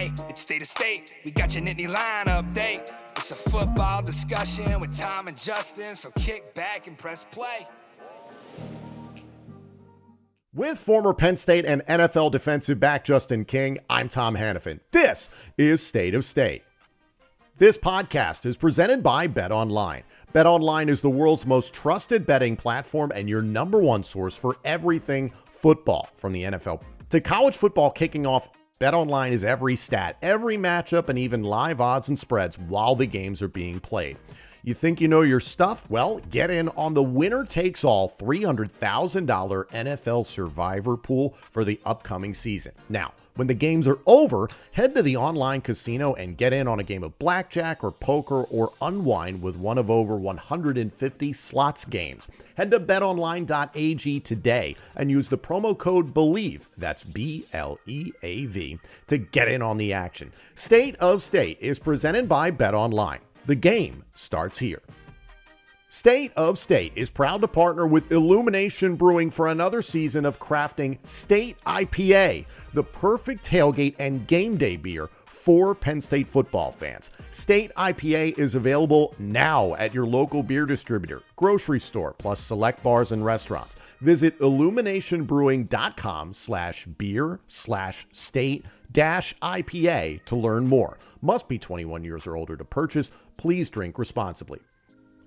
Hey, it's State of State. We got your Nittany Lion update. It's a football discussion with Tom and Justin, so kick back and press play. With former Penn State and NFL defensive back Justin King, I'm Tom Hannafin. This is State of State. This podcast is presented by BetOnline. BetOnline is the world's most trusted betting platform and your number one source for everything football, from the NFL to college football kicking off. BetOnline is every stat, every matchup, and even live odds and spreads while the games are being played. You think you know your stuff? Well, get in on the winner-takes-all $300,000 NFL Survivor Pool for the upcoming season. Now, when the games are over, head to the online casino and get in on a game of blackjack or poker or unwind with one of over 150 slots games. Head to betonline.ag today and use the promo code BELIEVE, that's BLEAV, to get in on the action. State of State is presented by BetOnline. The game starts here. State of State is proud to partner with Illumination Brewing for another season of crafting State IPA, the perfect tailgate and game day beer for Penn State football fans. State IPA is available now at your local beer distributor, grocery store, plus select bars and restaurants. Visit illuminationbrewing.com/beer/state-IPA to learn more. Must be 21 years or older to purchase. Please drink responsibly.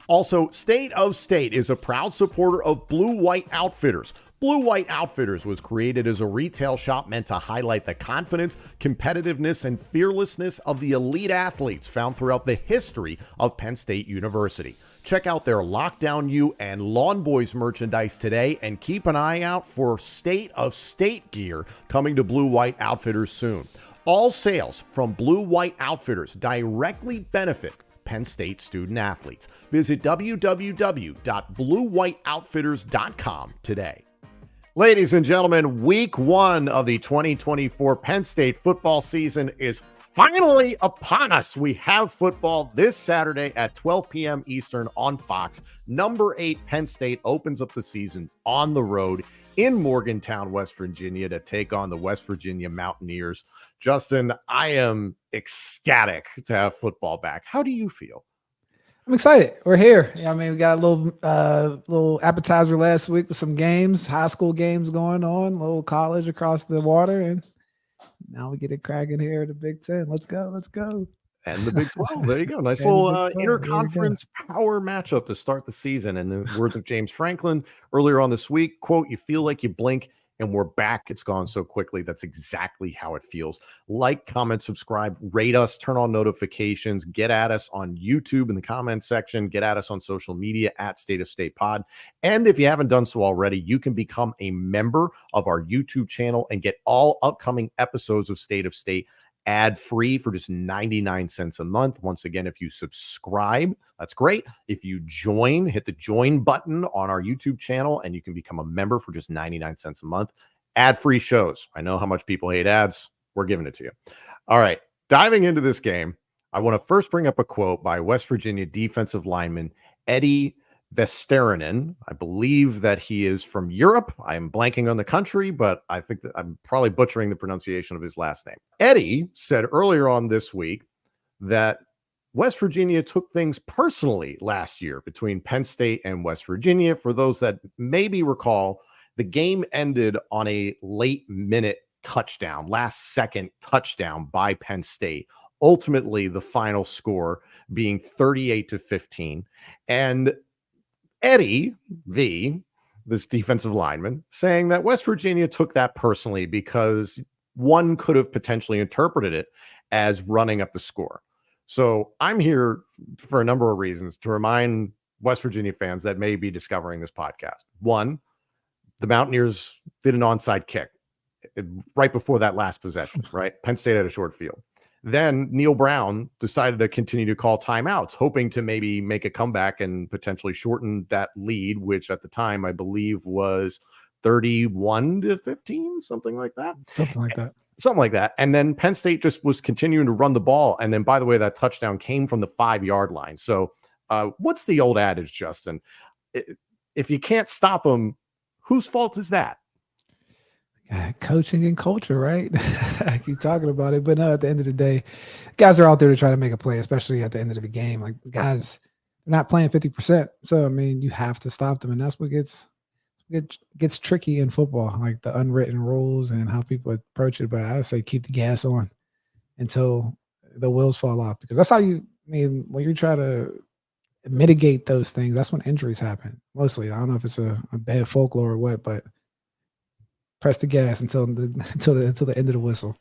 Also, State of State is a proud supporter of Blue White Outfitters. Blue White Outfitters was created as a retail shop meant to highlight the confidence, competitiveness, and fearlessness of the elite athletes found throughout the history of Penn State University. Check out their Lockdown U and Lawn Boys merchandise today and keep an eye out for State of State gear coming to Blue White Outfitters soon. All sales from Blue White Outfitters directly benefit Penn State student athletes. Visit www.bluewhiteoutfitters.com today. Ladies and gentlemen, week one of the 2024 Penn State football season is finally upon us. We have football this Saturday at 12 p.m. Eastern on Fox. Number 8 Penn State opens up the season on the road in Morgantown, West Virginia, to take on the West Virginia Mountaineers. Justin, I am ecstatic to have football back. How do you feel? I'm excited. We're here. I mean, we got a little appetizer last week with some games, high school games going on, a little college across the water, and now we get it cracking here at the Big Ten. Let's go. And the Big 12. There you go. Nice little interconference power matchup to start the season. And the words of James Franklin earlier on this week, quote, "You feel like you blink and we're back. It's gone so quickly." That's exactly how it feels. Like, comment, subscribe, rate us, turn on notifications, get at us on YouTube in the comment section, get at us on social media at State of State Pod. And if you haven't done so already, you can become a member of our YouTube channel and get all upcoming episodes of State of State ad-free for just 99 cents a month. Once again, if you subscribe, that's great. If you join, hit the join button on our YouTube channel and you can become a member for just 99 cents a month. Ad-free shows. I know how much people hate ads. We're giving it to you. All right, diving into this game, I want to first bring up a quote by West Virginia defensive lineman Eddie Vesterinen. I believe that he is from Europe. I am blanking on the country, but I think that I'm probably butchering the pronunciation of his last name. Eddie said earlier on this week that West Virginia took things personally last year between Penn State and West Virginia. For those that maybe recall, the game ended on a late-minute touchdown, last-second touchdown by Penn State. Ultimately, the final score being 38-15. And Eddie V, this defensive lineman, saying that West Virginia took that personally because one could have potentially interpreted it as running up the score. So I'm here for a number of reasons to remind West Virginia fans that may be discovering this podcast. One, the Mountaineers did an onside kick right before that last possession, right? Penn State had a short field. Then Neil Brown decided to continue to call timeouts, hoping to maybe make a comeback and potentially shorten that lead, which at the time I believe was 31-15, something like that. Something like that. And then Penn State just was continuing to run the ball. And then, by the way, that touchdown came from the 5-yard line. So what's the old adage, Justin? If you can't stop them, whose fault is that? Coaching and culture, right? I keep talking about it, but no, at the end of the day, guys are out there to try to make a play, especially at the end of the game. Like guys, they're not playing 50%. So I mean, you have to stop them, and that's what gets tricky in football, like the unwritten rules and how people approach it. But I say keep the gas on until the wheels fall off, because that's how you. I mean, when you try to mitigate those things, that's when injuries happen. Mostly, I don't know if it's a bad folklore or what, but press the gas until the end of the whistle.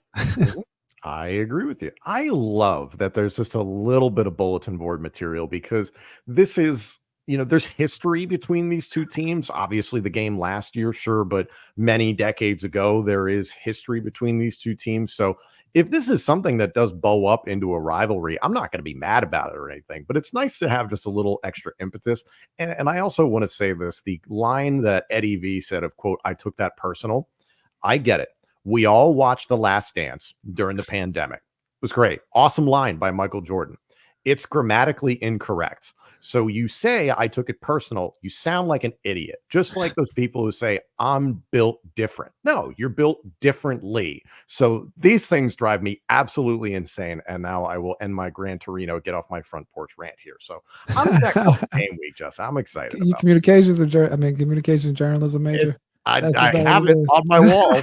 I agree with you. I love that there's just a little bit of bulletin board material, because this is, there's history between these two teams. Obviously, the game last year, sure, but many decades ago, there is history between these two teams. So if this is something that does bow up into a rivalry, I'm not going to be mad about it or anything, but it's nice to have just a little extra impetus. And I also want to say this, the line that Eddie V said of, quote, "I took that personal." I get it. We all watched The Last Dance during the pandemic. It was great. Awesome line by Michael Jordan. It's grammatically incorrect. So you say, "I took it personal." You sound like an idiot. Just like those people who say, "I'm built different." No, you're built differently. So these things drive me absolutely insane. And now I will end my Gran Torino, get off my front porch rant here. So I'm next game week, Justin. I'm excited. You communications communications journalism major. I have it on my wall.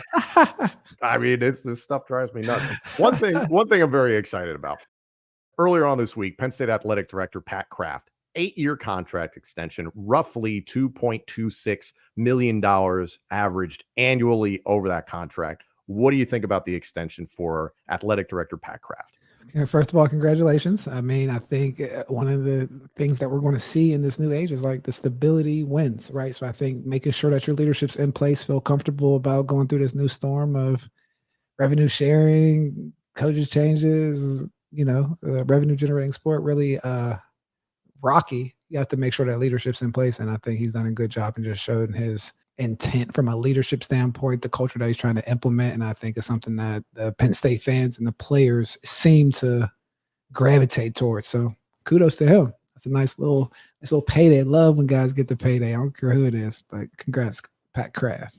I mean, this stuff drives me nuts. One thing I'm very excited about. Earlier on this week, Penn State Athletic Director Pat Kraft, 8-year contract extension, roughly $2.26 million averaged annually over that contract. What do you think about the extension for Athletic Director Pat Kraft? First of all, congratulations. I mean, I think one of the things that we're going to see in this new age is like the stability wins, right? So I think making sure that your leadership's in place, feel comfortable about going through this new storm of revenue sharing, coaches changes, revenue generating sport, really rocky. You have to make sure that leadership's in place. And I think he's done a good job and just showed his intent from a leadership standpoint, the culture that he's trying to implement. And I think it's something that the Penn State fans and the players seem to gravitate towards. So kudos to him. That's a nice little payday. Love when guys get the payday. I don't care who it is, but congrats, Pat Kraft.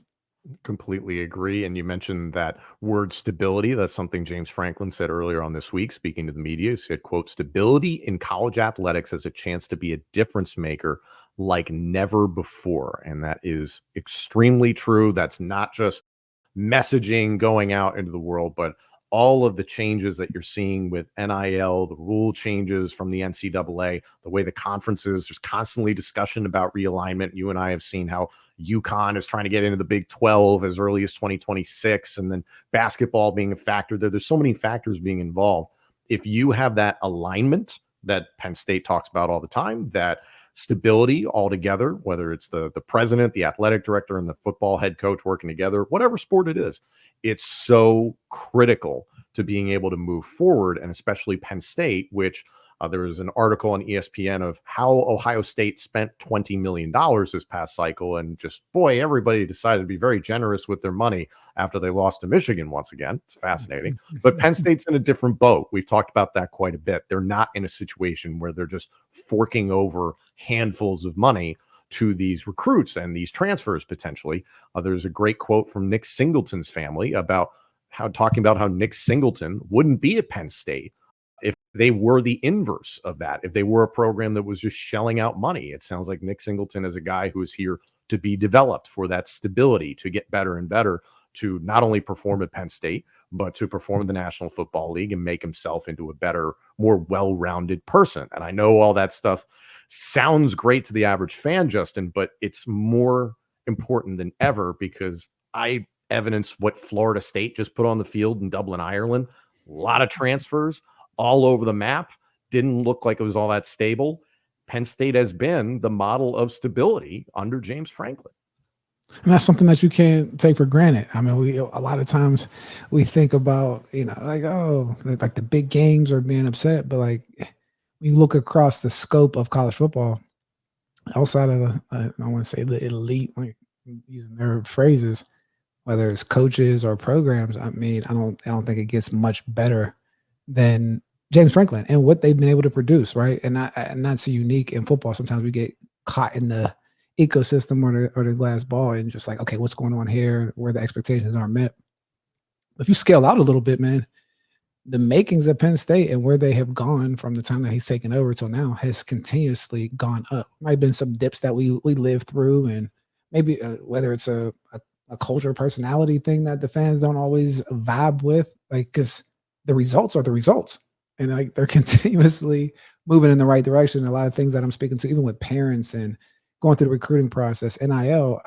Completely agree. And you mentioned that word stability. That's something James Franklin said earlier on this week, speaking to the media. He said, quote, "Stability in college athletics has a chance to be a difference maker like never before." And that is extremely true. That's not just messaging going out into the world, but all of the changes that you're seeing with NIL, the rule changes from the NCAA, the way the conferences, there's constantly discussion about realignment. You and I have seen how UConn is trying to get into the Big 12 as early as 2026, and then basketball being a factor there. There's so many factors being involved. If you have that alignment that Penn State talks about all the time, that stability altogether, whether it's the president, the athletic director, and the football head coach working together, whatever sport it is, it's so critical to being able to move forward. And especially Penn State, which there was an article on ESPN of how Ohio State spent $20 million this past cycle. And just, boy, everybody decided to be very generous with their money after they lost to Michigan once again. It's fascinating. But Penn State's in a different boat. We've talked about that quite a bit. They're not in a situation where they're just forking over handfuls of money to these recruits and these transfers potentially. There's a great quote from Nick Singleton's family about talking about how Nick Singleton wouldn't be at Penn State if they were the inverse of that, if they were a program that was just shelling out money. It sounds like Nick Singleton is a guy who is here to be developed for that stability, to get better and better, to not only perform at Penn State, but to perform in the National Football League and make himself into a better, more well-rounded person. And I know all that stuff sounds great to the average fan, Justin, but it's more important than ever because I evidence what Florida State just put on the field in Dublin, Ireland. A lot of transfers all over the map. Didn't look like it was all that stable. Penn State has been the model of stability under James Franklin. And that's something that you can't take for granted. I mean, a lot of times we think about, like the big games are being upset, but like when you look across the scope of college football, outside of I want to say the elite, like using their phrases, whether it's coaches or programs, I mean, I don't think it gets much better than James Franklin and what they've been able to produce, right? And that's unique in football. Sometimes we get caught in the ecosystem or the glass ball and just like, okay, what's going on here, where the expectations aren't met. If you scale out a little bit, man, the makings of Penn State and where they have gone from the time that he's taken over till now has continuously gone up. Might have been some dips that we lived through, and maybe whether it's a culture personality thing that the fans don't always vibe with, like, because the results are the results, and like they're continuously moving in the right direction. A lot of things that I'm speaking to, even with parents and going through the recruiting process, NIL,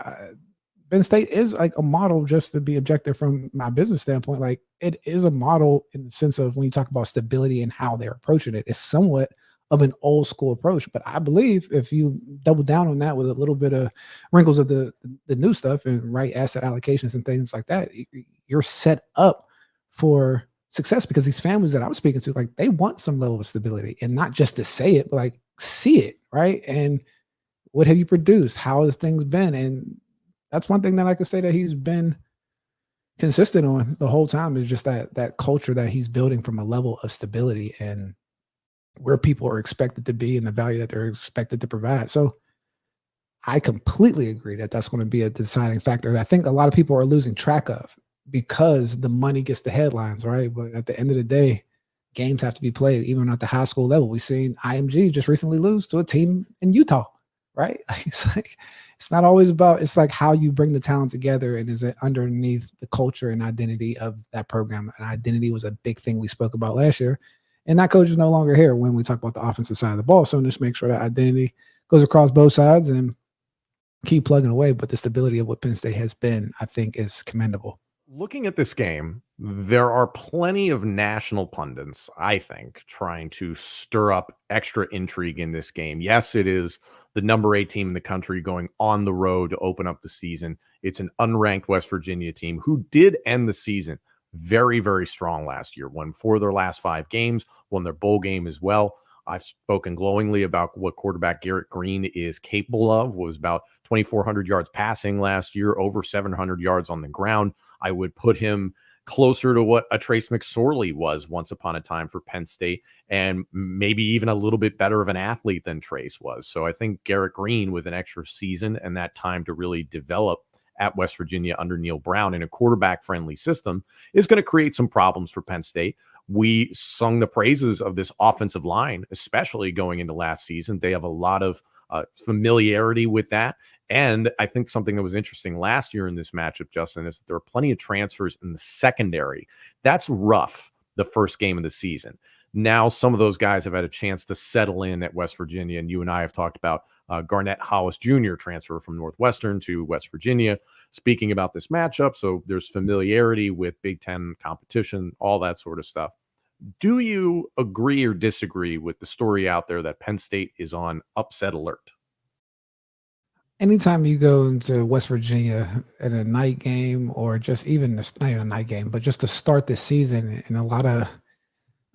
Penn State is like a model, just to be objective from my business standpoint. Like, it is a model in the sense of when you talk about stability and how they're approaching it, it's somewhat of an old school approach. But I believe if you double down on that with a little bit of wrinkles of the new stuff and right asset allocations and things like that, you're set up for success, because these families that I'm speaking to, like, they want some level of stability, and not just to say it, but like see it, right? And what have you produced? How has things been? And that's one thing that I could say that he's been consistent on the whole time, is just that culture that he's building from a level of stability and where people are expected to be and the value that they're expected to provide. So I completely agree that that's going to be a deciding factor. I think a lot of people are losing track of, because the money gets the headlines, right? But at the end of the day, games have to be played, even at the high school level. We've seen IMG just recently lose to a team in Utah, right? It's not always about, it's like how you bring the talent together, and is it underneath the culture and identity of that program. And identity was a big thing we spoke about last year. And that coach is no longer here when we talk about the offensive side of the ball. So just make sure that identity goes across both sides and keep plugging away. But the stability of what Penn State has been, I think, is commendable. Looking at this game, there are plenty of national pundits, I think, trying to stir up extra intrigue in this game. Yes, it is the number 8 team in the country going on the road to open up the season. It's an unranked West Virginia team who did end the season very, very strong last year, won 4 of their last 5 games, won their bowl game as well. I've spoken glowingly about what quarterback Garrett Green is capable of. Was about 2,400 yards passing last year, over 700 yards on the ground. I would put him closer to what a Trace McSorley was once upon a time for Penn State, and maybe even a little bit better of an athlete than Trace was. So I think Garrett Green, with an extra season and that time to really develop at West Virginia under Neil Brown in a quarterback-friendly system, is going to create some problems for Penn State. We sung the praises of this offensive line, especially going into last season. They have a lot of familiarity with that. And I think something that was interesting last year in this matchup, Justin, is that there are plenty of transfers in the secondary. That's rough the first game of the season. Now, some of those guys have had a chance to settle in at West Virginia, and you and I have talked about Garnett Hollis Jr. transfer from Northwestern to West Virginia, speaking about this matchup. So there's familiarity with Big Ten competition, all that sort of stuff. Do you agree or disagree with the story out there that Penn State is on upset alert? Anytime you go into West Virginia in a night game, or just even not even a night game, but just to start the season in a lot of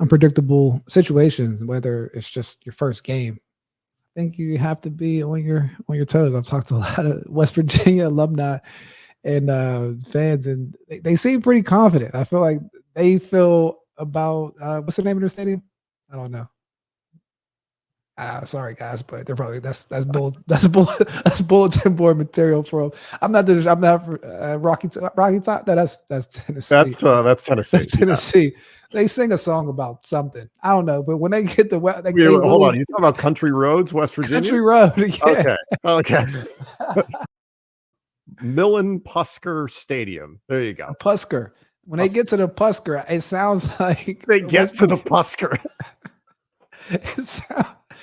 unpredictable situations, whether it's just your first game, I think you have to be on your toes. I've talked to a lot of West Virginia alumni and fans, and they seem pretty confident. I feel like they feel about what's the name of their stadium? I don't know. Sorry guys, but they're probably that's bulletin board material for. I'm not Rocky Top. That's Tennessee. That's Tennessee. That's Tennessee. Yeah. They sing a song about something. I don't know, but when they get the hold on, you talking about Country Roads, West Virginia? Country Road. Yeah. Okay. Millen-Pusker Stadium. There you go. Pusker. When they get to the Pusker, it sounds like they get to the Pusker.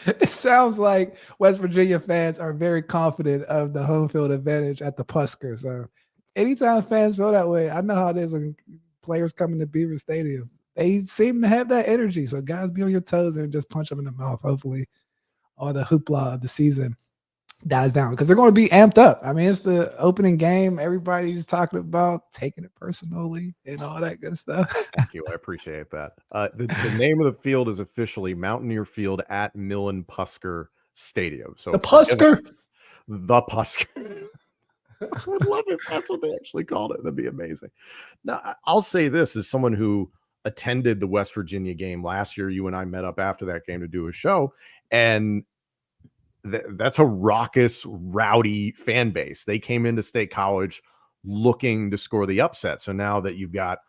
It sounds like West Virginia fans are very confident of the home field advantage at the Pusker. So anytime fans feel that way, I know how it is when players come into Beaver Stadium. They seem to have that energy. So guys, be on your toes and just punch them in the mouth. Hopefully all the hoopla of the season dies down, because they're going to be amped up. I mean, it's the opening game. Everybody's talking about taking it personally and all that good stuff. Thank you. I appreciate that. The name of the field is officially Mountaineer Field at Millen-Pusker Stadium. So the Pusker. The Pusker. I would love it if that's what they actually called it. That'd be amazing. Now, I'll say this as someone who attended the West Virginia game last year. You and I met up after that game to do a show, and that's a raucous, rowdy fan base. They came into State College looking to score the upset. So now that you've got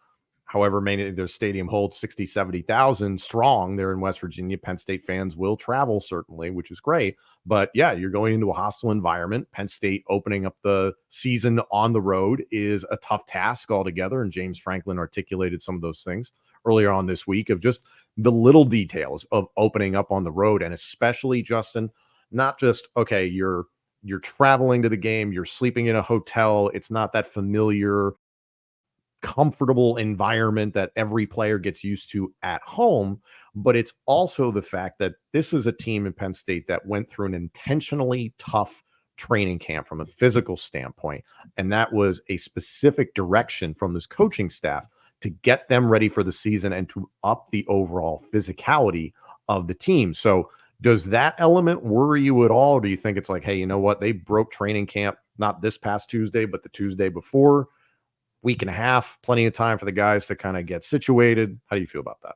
however many their stadium holds 60, 70,000 strong there in West Virginia, Penn State fans will travel certainly, which is great. But yeah, you're going into a hostile environment. Penn State opening up the season on the road is a tough task altogether. And James Franklin articulated some of those things earlier on this week of just the little details of opening up on the road. And especially, Justin, not just, okay, you're traveling to the game, you're sleeping in a hotel. It's not that familiar, comfortable environment that every player gets used to at home, but it's also the fact that this is a team in Penn State that went through an intentionally tough training camp from a physical standpoint. And that was a specific direction from this coaching staff to get them ready for the season and to up the overall physicality of the team. So does that element worry you at all? Or do you think it's like, hey, you know what? They broke training camp, not this past Tuesday, but the Tuesday before, week and a half, plenty of time for the guys to kind of get situated. How do you feel about that?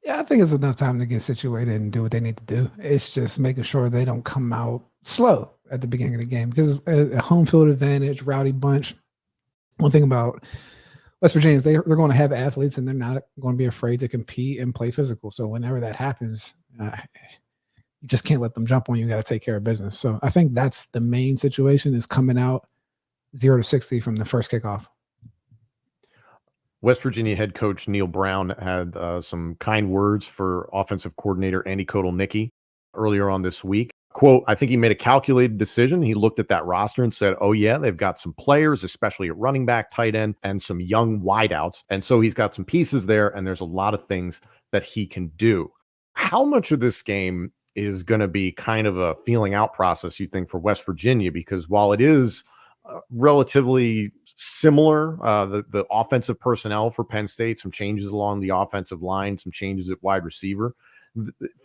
Yeah, I think it's enough time to get situated and do what they need to do. It's just making sure they don't come out slow at the beginning of the game, because a home field advantage, rowdy bunch. One thing about West Virginia is they're going to have athletes, and they're not going to be afraid to compete and play physical. So whenever that happens, you just can't let them jump on you. You got to take care of business. So I think that's the main situation, is coming out 0 to 60 from the first kickoff. West Virginia head coach Neil Brown had some kind words for offensive coordinator Andy Kotelnicki earlier on this week. Quote, I think he made a calculated decision. He looked at that roster and said, oh, yeah, they've got some players, especially at running back, tight end, and some young wideouts. And so he's got some pieces there, and there's a lot of things that he can do. How much of this game is going to be kind of a feeling out process, you think, for West Virginia? Because while it is relatively similar, the offensive personnel for Penn State, some changes along the offensive line, some changes at wide receiver.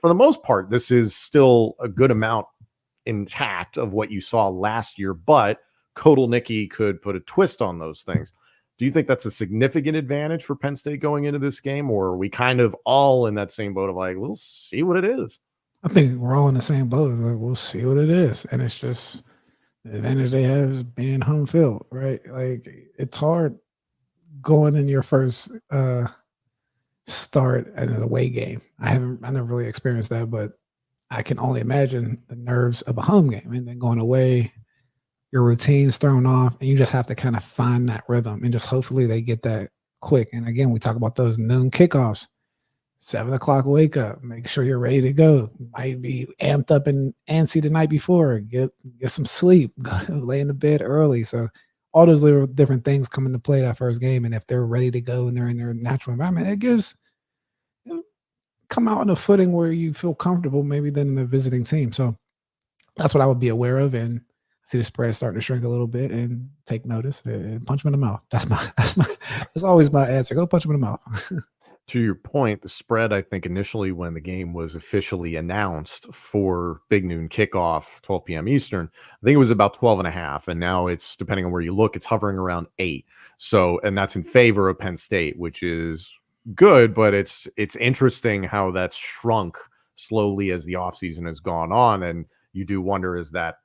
For the most part, this is still a good amount intact of what you saw last year, but Kotelnicki could put a twist on those things. Do you think that's a significant advantage for Penn State going into this game, or are we kind of all in that same boat of like, we'll see what it is? I think we're all in the same boat. Like, we'll see what it is. And it's just, the advantage they have is being home field, right? Like, it's hard going in your first start at an away game. I never really experienced that, but I can only imagine the nerves of a home game, and then going away, your routine's thrown off, and you just have to kind of find that rhythm, and just hopefully they get that quick. And again, we talk about those noon kickoffs. 7 o'clock wake up, make sure you're ready to go. Might be amped up and antsy the night before. Get some sleep, lay in the bed early. So all those little different things come into play that first game. And if they're ready to go and they're in their natural environment, it gives come out on a footing where you feel comfortable, maybe than the visiting team. So that's what I would be aware of, and see the spread starting to shrink a little bit, and take notice and punch them in the mouth. That's always my answer. Go punch them in the mouth. To your point, the spread, I think initially when the game was officially announced for big noon kickoff, 12 p.m. Eastern, I think it was about 12.5. And now it's, depending on where you look, it's hovering around 8. So, and that's in favor of Penn State, which is good, but it's interesting how that's shrunk slowly as the offseason has gone on. And you do wonder, is that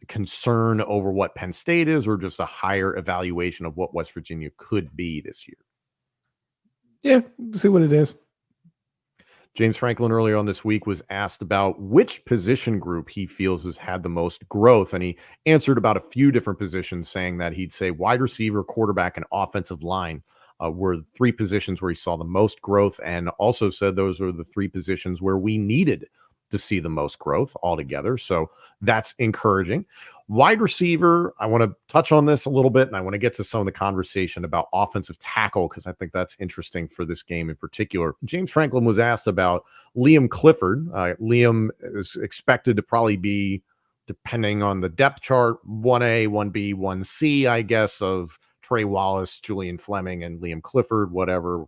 concern over what Penn State is, or just a higher evaluation of what West Virginia could be this year? Yeah, we'll see what it is. James Franklin earlier on this week was asked about which position group he feels has had the most growth, and he answered about a few different positions, saying that he'd say wide receiver, quarterback, and offensive line were the 3 positions where he saw the most growth, and also said those are the 3 positions where we needed to see the most growth altogether. So that's encouraging. Wide receiver, I want to touch on this a little bit, and I want to get to some of the conversation about offensive tackle, because I think that's interesting for this game in particular. James Franklin was asked about Liam Clifford. Liam is expected to probably be, depending on the depth chart, 1A, 1B, 1C, I guess, of Trey Wallace, Julian Fleming, and Liam Clifford, whatever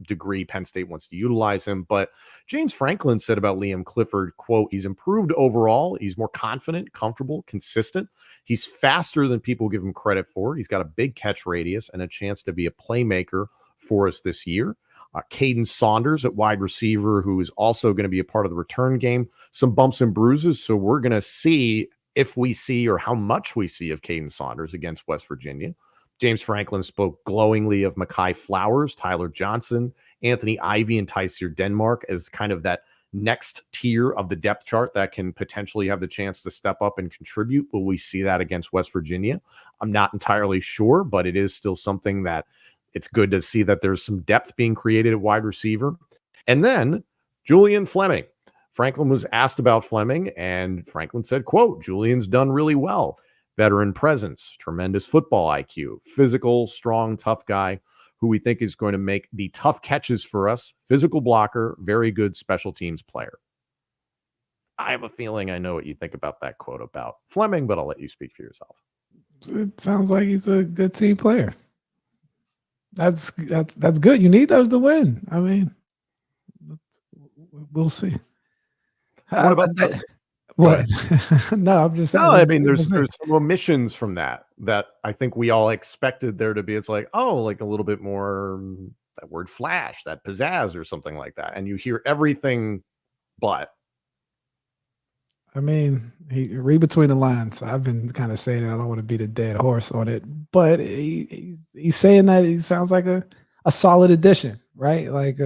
degree Penn State wants to utilize him. But James Franklin said about Liam Clifford, quote, he's improved overall. He's more confident, comfortable, consistent. He's faster than people give him credit for. He's got a big catch radius and a chance to be a playmaker for us this year. Caden Saunders at wide receiver, who is also going to be a part of the return game. Some bumps and bruises, so we're going to see if we see or how much we see of Caden Saunders against West Virginia. James Franklin spoke glowingly of Mekhi Flowers, Tyler Johnson, Anthony Ivy, and Tyseer Denmark as kind of that next tier of the depth chart that can potentially have the chance to step up and contribute. Will we see that against West Virginia? I'm not entirely sure, but it is still something that it's good to see that there's some depth being created at wide receiver. And then Julian Fleming. Franklin was asked about Fleming, and Franklin said, quote, Julian's done really well. Veteran presence, tremendous football IQ, physical, strong, tough guy who we think is going to make the tough catches for us, physical blocker, very good special teams player. I have a feeling I know what you think about that quote about Fleming, but I'll let you speak for yourself. It sounds like he's a good team player. That's good. You need those to win. I mean, we'll see. What about that? What? No, I'm just saying. No, I mean, there's some omissions from that I think we all expected there to be. It's like, oh, like a little bit more that word flash, that pizzazz or something like that. And you hear everything but. I mean, read between the lines. I've been kind of saying it. I don't want to beat a dead horse on it, but he's saying that he sounds like a solid addition, right? Like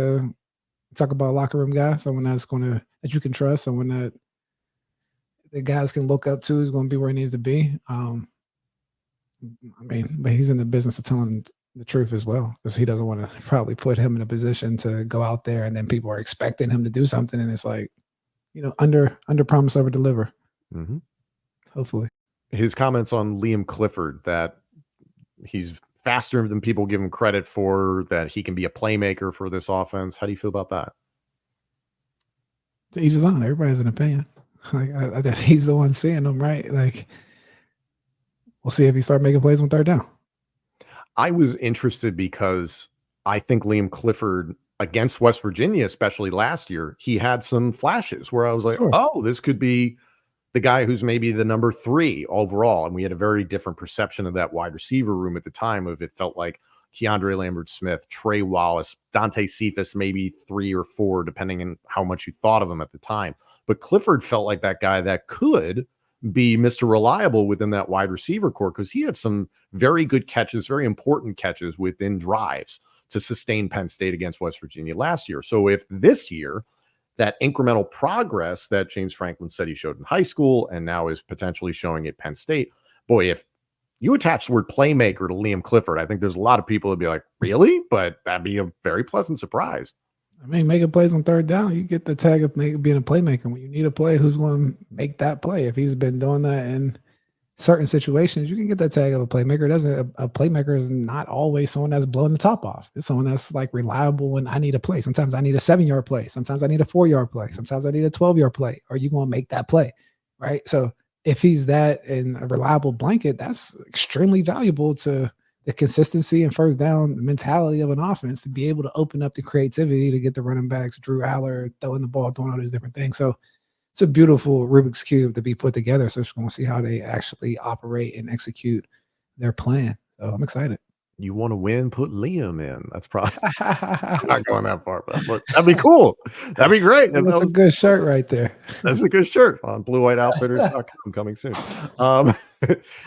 talk about a locker room guy, someone that you can trust, someone that the guys can look up to, is going to be where he needs to be. I mean, but he's in the business of telling the truth as well, because he doesn't want to probably put him in a position to go out there and then people are expecting him to do something, and it's like, under promise, over deliver. Mm-hmm. Hopefully. His comments on Liam Clifford, that he's faster than people give him credit for, that he can be a playmaker for this offense. How do you feel about that? To each his own. Everybody has an opinion. Like I guess he's the one seeing them, right? Like, we'll see if he start making plays on third down. I was interested because I think Liam Clifford against West Virginia, especially last year, he had some flashes where I was like, oh, this could be the guy who's maybe the number 3 overall. And we had a very different perception of that wide receiver room at the time. Of it felt like Keandre Lambert-Smith, Trey Wallace, Dante Cephas, maybe 3 or 4, depending on how much you thought of him at the time. But Clifford felt like that guy that could be Mr. Reliable within that wide receiver core, because he had some very good catches, very important catches within drives to sustain Penn State against West Virginia last year. So if this year, that incremental progress that James Franklin said he showed in high school and now is potentially showing at Penn State, boy, if you attach the word playmaker to Liam Clifford, I think there's a lot of people that'd be like, really? But that'd be a very pleasant surprise. I mean, making plays on third down, you get the tag of being a playmaker. When you need a play, who's going to make that play? If he's been doing that in certain situations, you can get that tag of a playmaker. A playmaker is not always someone that's blowing the top off. It's someone that's like reliable when I need a play. Sometimes I need a 7-yard play. Sometimes I need a 4-yard play. Sometimes I need a 12-yard play. Are you going to make that play? Right? So if he's that in a reliable blanket, that's extremely valuable to the consistency and first down mentality of an offense, to be able to open up the creativity to get the running backs, Drew Aller, throwing the ball, doing all these different things. So it's a beautiful Rubik's Cube to be put together. So we're going to see how they actually operate and execute their plan. So I'm excited. You want to win, put Liam in. That's probably I'm not going that far, but look, that'd be cool. That'd be great. That's a good shirt right there. That's a good shirt on bluewhiteoutfitters.com coming soon.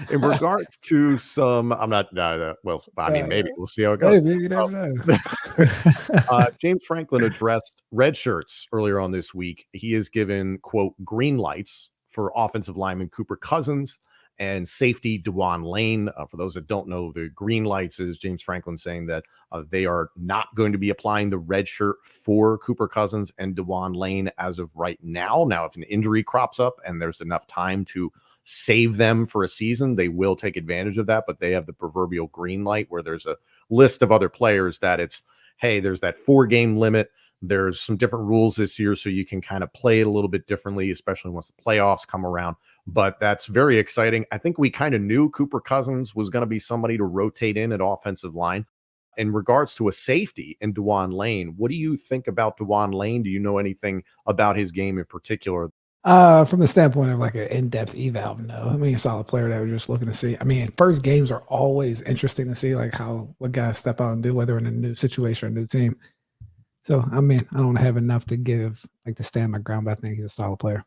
In regards to some, I'm not, maybe we'll see how it goes. Maybe, you never know. James Franklin addressed red shirts earlier on this week. He has given, quote, green lights for offensive lineman Cooper Cousins and safety DeJuan Lane. For those that don't know, the green lights is James Franklin saying that they are not going to be applying the red shirt for Cooper Cousins and DeJuan Lane as of right now. Now, if an injury crops up and there's enough time to save them for a season, they will take advantage of that. But they have the proverbial green light where there's a list of other players that it's, hey, there's that 4-game limit. There's some different rules this year, so you can kind of play it a little bit differently, especially once the playoffs come around. But that's very exciting. I think we kind of knew Cooper Cousins was going to be somebody to rotate in at offensive line. In regards to a safety in DeJuan Lane, what do you think about DeJuan Lane? Do you know anything about his game in particular? From the standpoint of like an in-depth eval, no. I mean, a solid player that we're just looking to see. I mean, first games are always interesting to see, like what guys step out and do, whether in a new situation or a new team. So, I mean, I don't have enough to give, like, to stand my ground, but I think he's a solid player.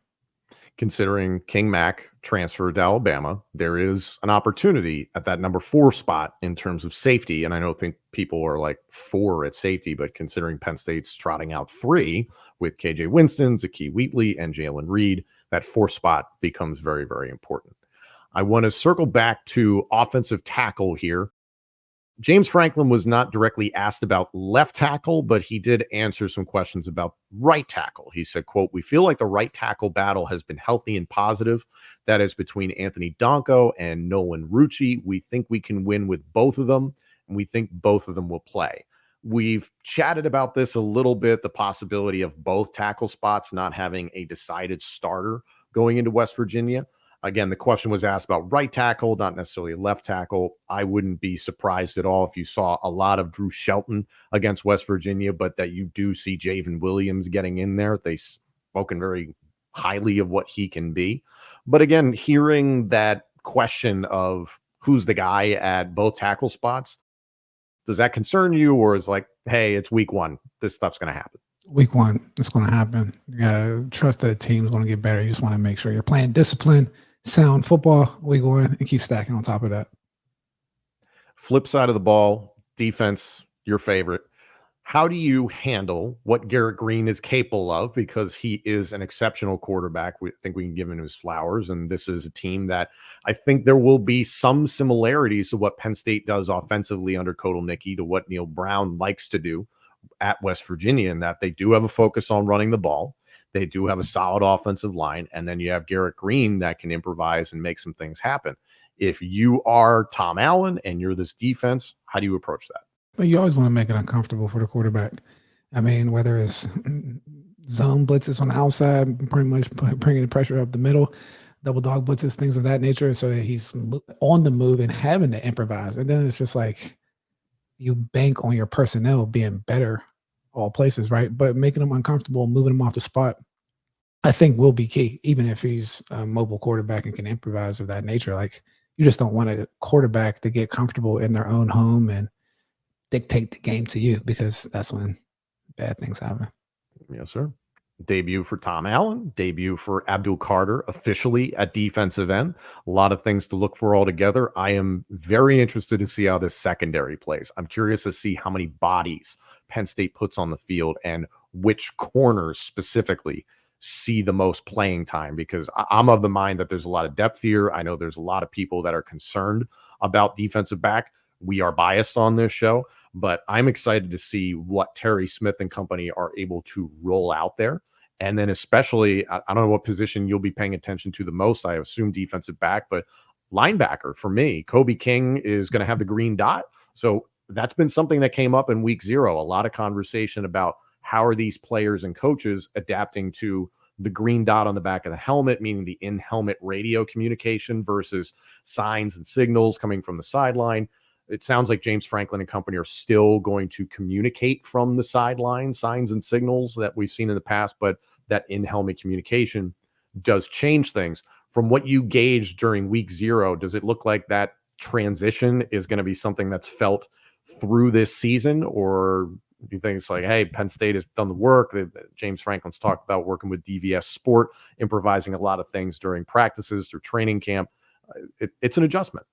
Considering King Mac transferred to Alabama, there is an opportunity at that number 4 spot in terms of safety. And I don't think people are like 4 at safety, but considering Penn State's trotting out 3 with KJ Winston, Zakee Wheatley, and Jalen Reed, that 4th spot becomes very, very important. I want to circle back to offensive tackle here. James Franklin was not directly asked about left tackle, but he did answer some questions about right tackle. He said, quote, "We feel like the right tackle battle has been healthy and positive. That is between Anthony Donko and Nolan Rucci. We think we can win with both of them, and we think both of them will play." We've chatted about this a little bit, the possibility of both tackle spots not having a decided starter going into West Virginia. Again, the question was asked about right tackle, not necessarily left tackle. I wouldn't be surprised at all if you saw a lot of Drew Shelton against West Virginia, but that you do see Javen Williams getting in there. They've spoken very highly of what he can be. But again, hearing that question of who's the guy at both tackle spots, does that concern you, or is like, hey, it's week 1, this stuff's going to happen? Week 1, it's going to happen. You got to trust that the team's going to get better. You just want to make sure you're playing discipline, sound football week 1, and keep stacking on top of that. Flip side of the ball, defense, your favorite. How do you handle what Garrett Green is capable of? Because he is an exceptional quarterback. We think we can give him his flowers. And this is a team that I think there will be some similarities to what Penn State does offensively under Kotelnicki to what Neil Brown likes to do at West Virginia, in that they do have a focus on running the ball. They do have a solid offensive line. And then you have Garrett Green that can improvise and make some things happen. If you are Tom Allen and you're this defense, how do you approach that? But you always want to make it uncomfortable for the quarterback. I mean, whether it's zone blitzes on the outside, pretty much bringing the pressure up the middle, double dog blitzes, things of that nature, so that he's on the move and having to improvise. And then it's just like you bank on your personnel being better all places, right? But making them uncomfortable, moving them off the spot, I think will be key, even if he's a mobile quarterback and can improvise of that nature. Like, you just don't want a quarterback to get comfortable in their own home and dictate the game to you, because that's when bad things happen. Yes, sir. Debut for Tom Allen, debut for Abdul Carter officially at defensive end. A lot of things to look for altogether. I am very interested to see how this secondary plays. I'm curious to see how many bodies Penn State puts on the field and which corners specifically see the most playing time, because I'm of the mind that there's a lot of depth here. I know there's a lot of people that are concerned about defensive back. We are biased on this show, but I'm excited to see what Terry Smith and company are able to roll out there. And then especially, I don't know what position you'll be paying attention to the most. I assume defensive back, but linebacker for me, Kobe King is going to have the green dot. So that's been something that came up in week 0. A lot of conversation about how are these players and coaches adapting to the green dot on the back of the helmet, meaning the in-helmet radio communication versus signs and signals coming from the sideline. It sounds like James Franklin and company are still going to communicate from the sideline, signs and signals that we've seen in the past, but that in-helmet communication does change things. From what you gauged during week 0, does it look like that transition is going to be something that's felt through this season? Or do you think it's like, hey, Penn State has done the work? James Franklin's talked about working with DVS Sport, improvising a lot of things during practices, through training camp. It's an adjustment.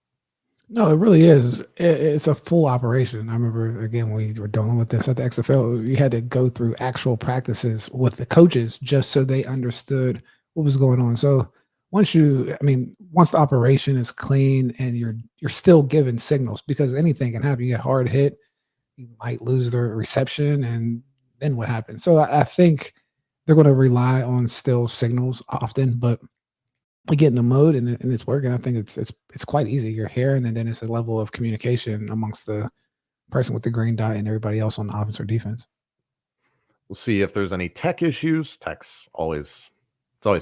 No, it really is. It's a full operation. I remember, again, when we were dealing with this at the XFL, you had to go through actual practices with the coaches just so they understood what was going on. So once the operation is clean and you're still giving signals, because anything can happen. You get hard hit, you might lose the reception, and then what happens? So I think they're going to rely on still signals often, but we get in the mode and it's working. I think it's quite easy. You're hearing, and then it's a level of communication amongst the person with the green dot and everybody else on the offense or defense. We'll see if there's any tech issues. It's always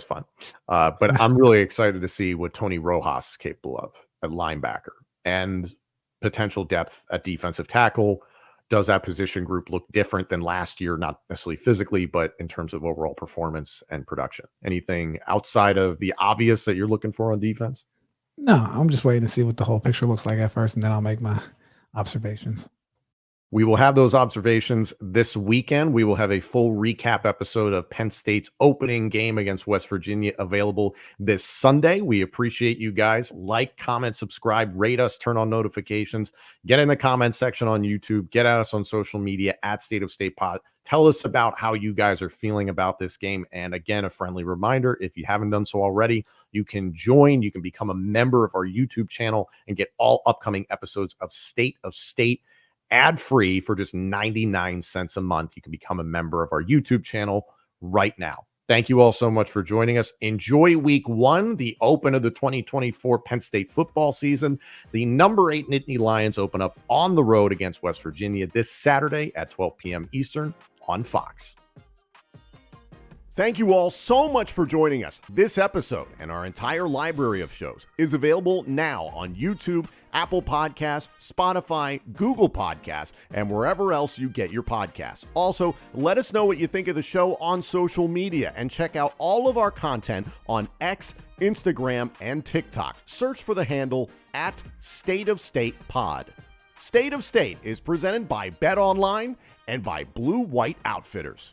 fun. But I'm really excited to see what Tony Rojas is capable of at linebacker and potential depth at defensive tackle. Does that position group look different than last year? Not necessarily physically, but in terms of overall performance and production. Anything outside of the obvious that you're looking for on defense? No, I'm just waiting to see what the whole picture looks like at first, and then I'll make my observations. We will have those observations this weekend. We will have a full recap episode of Penn State's opening game against West Virginia available this Sunday. We appreciate you guys. Like, comment, subscribe, rate us, turn on notifications, get in the comment section on YouTube, get at us on social media at State of State Pod. Tell us about how you guys are feeling about this game. And again, a friendly reminder, if you haven't done so already, you can join, you can become a member of our YouTube channel and get all upcoming episodes of State ad-free for just 99 cents a month. You can become a member of our YouTube channel right now. Thank you all so much for joining us. Enjoy week 1, the open of the 2024 Penn State football season. The number 8 Nittany Lions open up on the road against West Virginia this Saturday at 12 p.m. Eastern on Fox. Thank you all so much for joining us. This episode and our entire library of shows is available now on YouTube, Apple Podcasts, Spotify, Google Podcasts, and wherever else you get your podcasts. Also, let us know what you think of the show on social media and check out all of our content on X, Instagram, and TikTok. Search for the handle at State of State Pod. State of State is presented by Bet Online and by Blue White Outfitters.